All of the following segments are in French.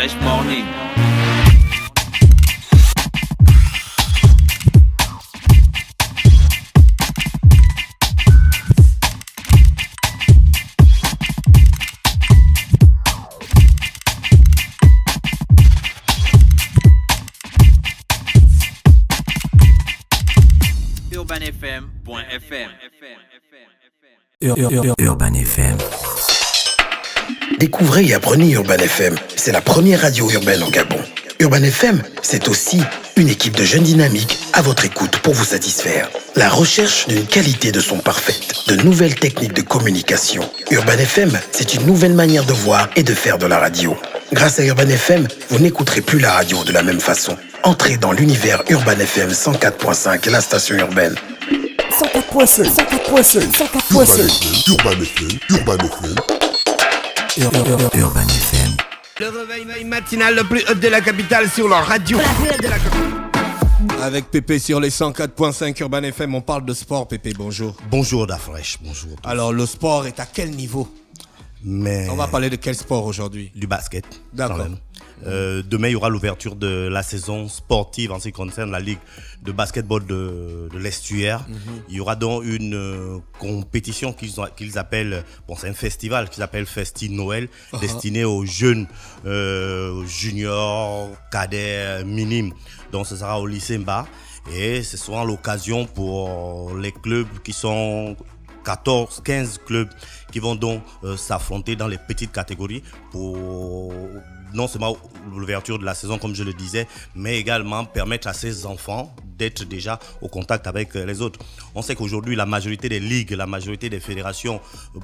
Fresh Morning. UrbanFM.fm. Urban FM. Découvrez et apprenez Urban FM. C'est la première radio urbaine en Gabon. Urban FM, c'est aussi une équipe de jeunes dynamiques à votre écoute pour vous satisfaire. La recherche d'une qualité de son parfaite, de nouvelles techniques de communication. Urban FM, c'est une nouvelle manière de voir et de faire de la radio. Grâce à Urban FM, vous n'écouterez plus la radio de la même façon. Entrez dans l'univers Urban FM 104.5, la station urbaine. 104.5, 104.5, Urban FM. Urban FM. Le réveil matinal le plus hot de la capitale sur leur radio. Avec Pépé sur les 104.5 Urban FM, on parle de sport. Pépé, bonjour. Bonjour Dafresh, bonjour. Alors le sport est à quel niveau? Mais On va parler de quel sport aujourd'hui? du basket. D'accord. quand même. Demain, il y aura l'ouverture de la saison sportive en ce qui concerne la ligue de basketball de l'Estuaire. Il y aura donc une compétition qu'ils appellent, bon, c'est un festival qu'ils appellent Festi Noël, destiné aux jeunes juniors, cadets, minimes. Donc ce sera au lycée Mba et ce sera l'occasion pour les clubs qui sont 14, 15 clubs qui vont donc s'affronter dans les petites catégories pour non seulement l'ouverture de la saison comme je le disais, mais également permettre à ces enfants d'être déjà au contact avec les autres. On sait qu'aujourd'hui la majorité des ligues, la majorité des fédérations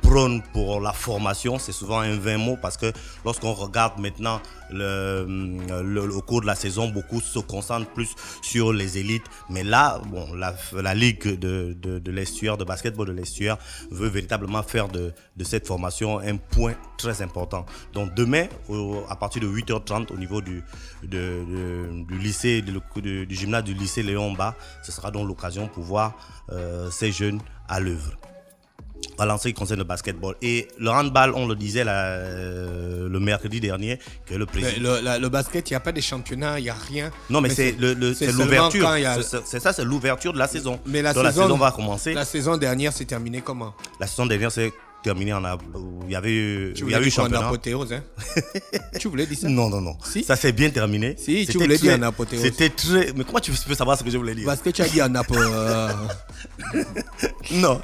prônent pour la formation. C'est souvent un vain mot parce que lorsqu'on regarde maintenant au cours de la saison, beaucoup se concentrent plus sur les élites. Mais là, bon, la ligue de l'Estuaire, de basketball de l'Estuaire, veut véritablement faire de cette formation un point très important. Donc demain, à partir de 8h30 au niveau du lycée, du gymnase du lycée Léon Mba, ce sera donc l'occasion pour voir ces jeunes à l'œuvre. Voilà en ce qui concerne le basketball. Et le handball, on le disait le mercredi dernier, que le président... Le basket, il n'y a pas de championnat, il n'y a rien. Non, mais c'est l'ouverture. C'est l'ouverture de la saison. Mais la saison va commencer. La saison dernière s'est terminée comment? La saison dernière s'est terminée il y avait eu championnat. En apothéose, hein? Tu voulais dire ça? Non. Si? Ça s'est bien terminé. Si, tu voulais dire en apothéose. C'était très... Mais comment tu peux savoir ce que je voulais dire? Parce que tu as dit en apothéose. Non,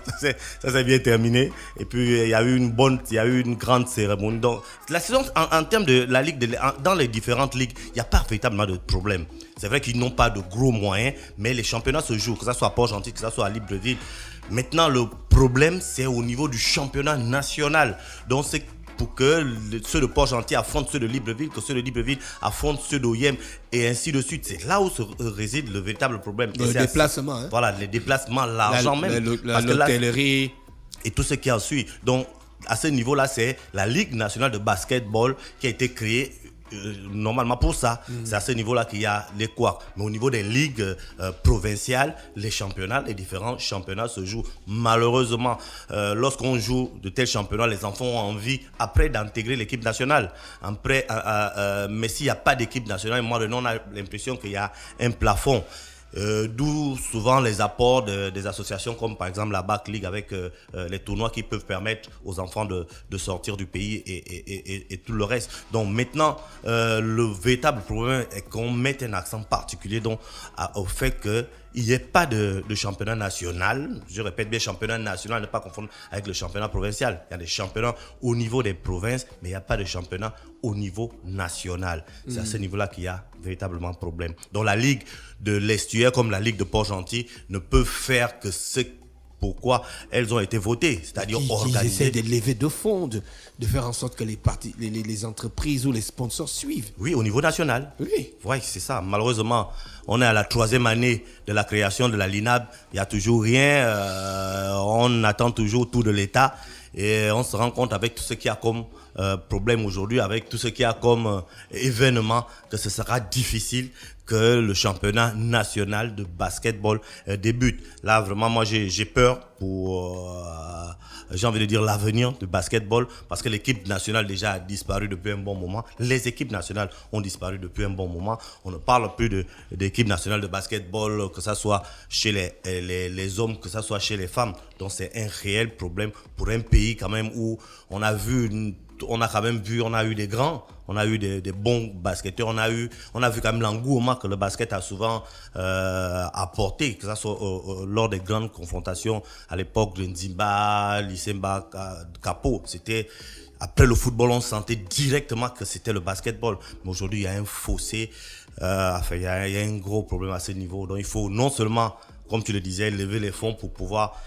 ça s'est bien terminé. Et puis, il y a eu une grande cérémonie. Donc, la saison, en termes de la ligue, dans les différentes ligues, il n'y a pas véritablement de problème. C'est vrai qu'ils n'ont pas de gros moyens, mais les championnats se jouent, que ce soit à Port-Gentil, que ce soit à Libreville. Maintenant, le problème, c'est au niveau du championnat national. Donc, c'est pour que ceux de Port-Gentil affrontent ceux de Libreville, que ceux de Libreville affrontent ceux d'Oyem, et ainsi de suite. C'est là où réside le véritable problème. Le déplacement. Hein? Voilà, les déplacements, l'argent même. L'hôtellerie. Et tout ce qui en suit. Donc, à ce niveau-là, c'est la Ligue nationale de basketball qui a été créée normalement pour ça. C'est à ce niveau-là qu'il y a les couacs. Mais au niveau des ligues provinciales, les championnats, les différents championnats se jouent. Malheureusement, lorsqu'on joue de tels championnats, les enfants ont envie après d'intégrer l'équipe nationale. Mais s'il n'y a pas d'équipe nationale, moi, on a l'impression qu'il y a un plafond. D'où souvent les apports des associations comme par exemple la BAC League avec les tournois qui peuvent permettre aux enfants de sortir du pays et tout le reste. Donc maintenant, le véritable problème est qu'on mette un accent particulier au fait qu'il n'y ait pas de championnat national. Je répète bien, championnat national, ne pas confondre avec le championnat provincial. Il y a des championnats au niveau des provinces, mais il n'y a pas de championnat au niveau national. C'est à ce niveau-là qu'il y a véritablement problème. Donc la Ligue de l'Estuaire comme la Ligue de Port-Gentil ne peuvent faire que ce pourquoi elles ont été votées, c'est-à-dire organisées. Ils essaient de lever de fonds, de faire en sorte que les entreprises ou les sponsors suivent. Oui, au niveau national. Oui. Oui, c'est ça. Malheureusement, on est à la 3e année de la création de la LINAB. Il n'y a toujours rien. On attend toujours tout de l'État. Et on se rend compte avec tout ce qu'il y a comme problème aujourd'hui, avec tout ce qu'il y a comme événement, que ce sera difficile que le championnat national de basketball débute. Là, vraiment, moi, j'ai peur pour, j'ai envie de dire, l'avenir du basketball, parce que l'équipe nationale déjà a disparu depuis un bon moment. Les équipes nationales ont disparu depuis un bon moment. On ne parle plus d'équipe nationale de basketball, que ça soit chez les hommes, que ça soit chez les femmes. Donc, c'est un réel problème pour un pays quand même où on a eu des grands, on a eu des bons basketteurs, on a vu quand même l'engouement que le basket a souvent apporté, que ça soit lors des grandes confrontations à l'époque de Nzimba, Lisemba, Capo. C'était après le football, on sentait directement que c'était le basketball. Mais aujourd'hui, il y a un fossé, il y a un gros problème à ce niveau. Donc il faut non seulement, comme tu le disais, lever les fonds pour pouvoir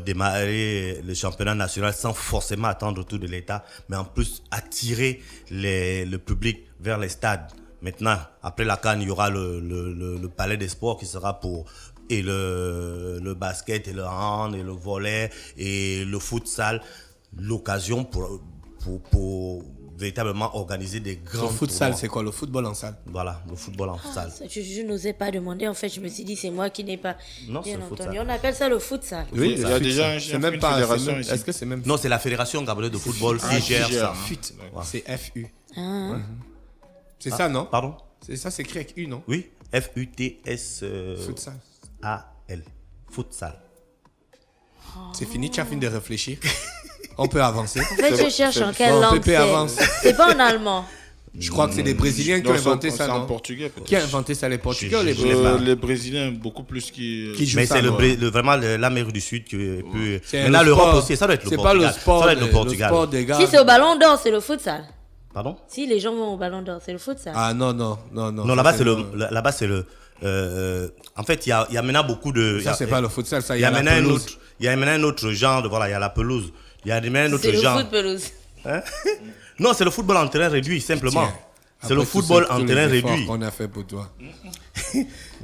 démarrer le championnat national sans forcément attendre tout de l'État, mais en plus attirer le public vers les stades. Maintenant, après la CAN, il y aura le palais des sports qui sera pour et le basket et le hand et le volley et le futsal, l'occasion pour véritablement organiser des grands Le futsal, tournois. c'est quoi? Le football en salle? Voilà, le football en salle. Je n'osais pas demander, en fait, je me suis dit, c'est moi qui n'ai pas Non, c'est bien le entendu. futsal. On appelle ça le futsal. Oui, Il y a déjà une fédération ici. Est-ce que c'est même Ah, Non, c'est la Fédération gabonaise de football qui gère ça. FUT? C'est FU. Ah. C'est ça, non? Pardon? C'est ça, c'est écrit avec U, non? Oui, Futsal. Futsal. A-L. Futsal. C'est fini, tu as fini de réfléchir. On peut avancer. En fait, je cherche en quelle Bon, langue Pépé c'est. avance. C'est pas en allemand. Je crois que c'est des Brésiliens qui ont Non, inventé c'est ça, en non? portugais, peut-être. Qui a inventé ça, les Portugais ou les Je l'ai pas. Brésiliens? Les Brésiliens, beaucoup plus qui Qui jouent Mais ça, c'est non? vraiment l'Amérique du Sud qui peut. C'est Maintenant, le l'Europe sport. aussi, ça doit être le C'est Portugal. pas le sport, Ça doit être le le Portugal. sport des gars. Si c'est au ballon d'or, c'est le futsal. Pardon? Si les gens vont au ballon d'or, c'est le futsal. Ah non. Non, Ça, là-bas, c'est le. En fait, il y a maintenant beaucoup de. Ça, c'est pas le futsal, ça, Il y a la maintenant pelouse. il y a maintenant un autre genre de. Voilà, il y a la pelouse. Il y a maintenant un autre C'est le genre. foot pelouse. Hein? Non, c'est le football en terrain réduit, simplement. Tiens, C'est le après football tous en les terrain efforts réduit. qu'on a fait pour toi.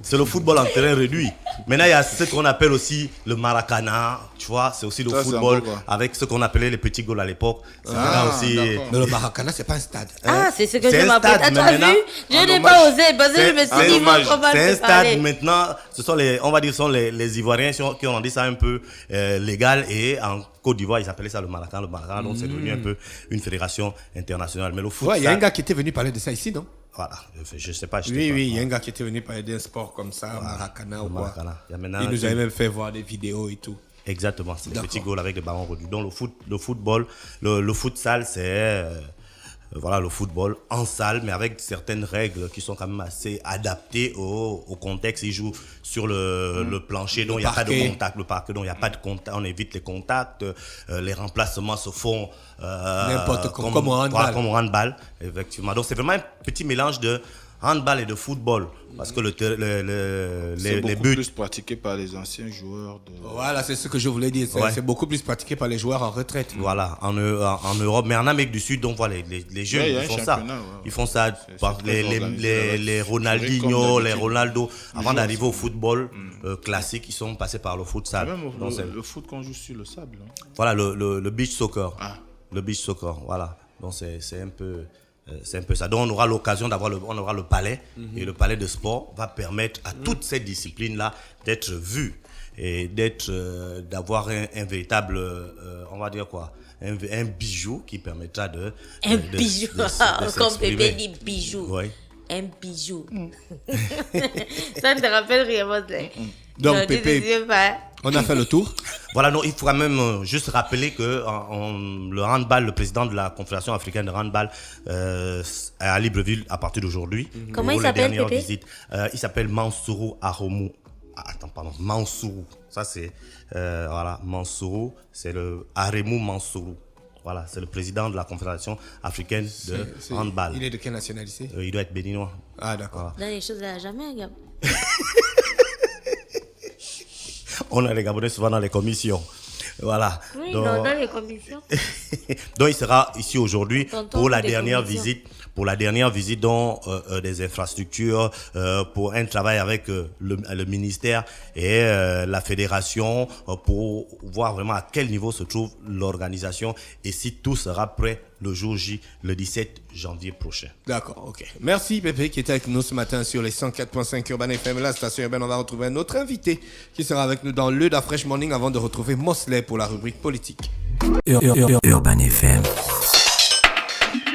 C'est le football en terrain réduit. Maintenant, il y a ce qu'on appelle aussi le Maracana. Tu vois, c'est aussi le Ça, c'est football encore quoi? avec ce qu'on appelait les petits goals à l'époque. C'est Ah, maintenant aussi. d'accord. Mais le Maracana, c'est pas un stade. Ah, c'est ce que C'est je un m'apprête. stade, Ah, tu as mais vu? maintenant, Je en n'ai hommage. pas osé parce que je me C'est suis dit, hommage. comment C'est un te stade parler. maintenant. Ce sont on va dire, ce sont les Ivoiriens qui ont rendu ça un peu légal, et en Côte d'Ivoire, ils appelaient ça le Maracana. Le Maracana, donc c'est devenu un peu une fédération internationale. Mais le foot, Ouais, il y a ça- un gars qui était venu parler de ça ici, non? Voilà, je sais pas. Oui, il y a un gars qui était venu parler d'un sport comme ça, Maracana ou quoi. Maracana. Il y a maintenant Il nous avait même fait voir des vidéos et tout. Exactement, c'est des D'accord. petits goals avec des ballons réduits. Donc le football, le futsal, c'est voilà, le football en salle, mais avec certaines règles qui sont quand même assez adaptées au contexte. Ils jouent sur le plancher, donc il n'y a pas de parquet. contact. Le parquet, donc il n'y a pas de contact. On évite les contacts. Les remplacements se font N'importe comme au handball. voilà, comme au handball, effectivement. Donc c'est vraiment un petit mélange de handball et de football, parce que c'est les beaucoup buts. plus pratiqué par les anciens joueurs de... Voilà, c'est ce que je voulais dire. C'est Ouais. c'est beaucoup plus pratiqué par les joueurs en retraite. Voilà, en Europe, mais en Amérique du Sud, donc voilà, les jeunes, Ouais, il y a ils un font ça. championnat, ouais. Ils font ça, par très organisé, les comme Ronaldinho, les d'habitude. Ronaldo, avant joueurs d'arriver au football classique, ils sont passés par le futsal. Même Donc, le foot qu'on joue sur le sable. Hein. voilà, le beach soccer. Ah. Le beach soccer, voilà. Donc c'est un peu... c'est un peu ça. Donc on aura l'occasion d'avoir le palais, et le palais de sport va permettre à toutes ces disciplines-là d'être vues et d'avoir un véritable, on va dire quoi, un bijou qui permettra Un bijou. Comme Pépé dit bijou. Oui. Un bijou. Ça ne te rappelle rien, moi. Donc, Non, Pépé- je sais pas. On a fait le tour. Voilà, non, il faut quand même juste rappeler que le handball, le président de la Confédération africaine de handball est à Libreville à partir d'aujourd'hui. Comment pour il les s'appelle, dernières Pépé? visites. Il s'appelle Mansourou Aromou. Ah, attends, pardon, Mansourou. Ça c'est voilà, Mansourou, c'est le Aremou Mansourou. Voilà, c'est le président de la Confédération africaine de handball. Il est de quelle nationalité? Il doit être béninois. Ah, d'accord. Dans les choses là, jamais, gars. On a les Gabonais souvent dans les commissions. Voilà. Oui, Donc, non, dans les commissions. Donc il sera ici aujourd'hui Tonton pour la des dernière commissions. visite. Pour la dernière visite dans des infrastructures, pour un travail avec le ministère et la fédération pour voir vraiment à quel niveau se trouve l'organisation et si tout sera prêt le jour J, le 17 janvier prochain. D'accord, ok. Merci Pépé qui était avec nous ce matin sur les 104.5 Urban FM, la station urbaine. On va retrouver un autre invité qui sera avec nous dans le Da Fresh Morning avant de retrouver Mosley pour la rubrique politique. Urban FM.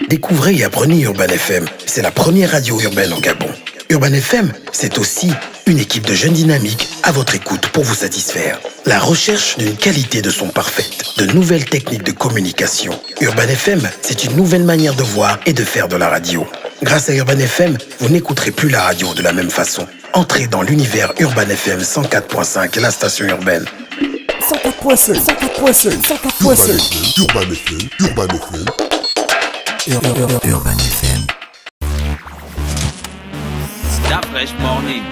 Découvrez et apprenez Urban FM. C'est la première radio urbaine au Gabon. Urban FM, c'est aussi une équipe de jeunes dynamiques à votre écoute pour vous satisfaire. La recherche d'une qualité de son parfaite, de nouvelles techniques de communication. Urban FM, c'est une nouvelle manière de voir et de faire de la radio. Grâce à Urban FM, vous n'écouterez plus la radio de la même façon. Entrez dans l'univers Urban FM 104.5, la station urbaine. 104.5, 104.5, 104.5. Urban FM, Urban FM. Urban FM. Da Fresh Morning.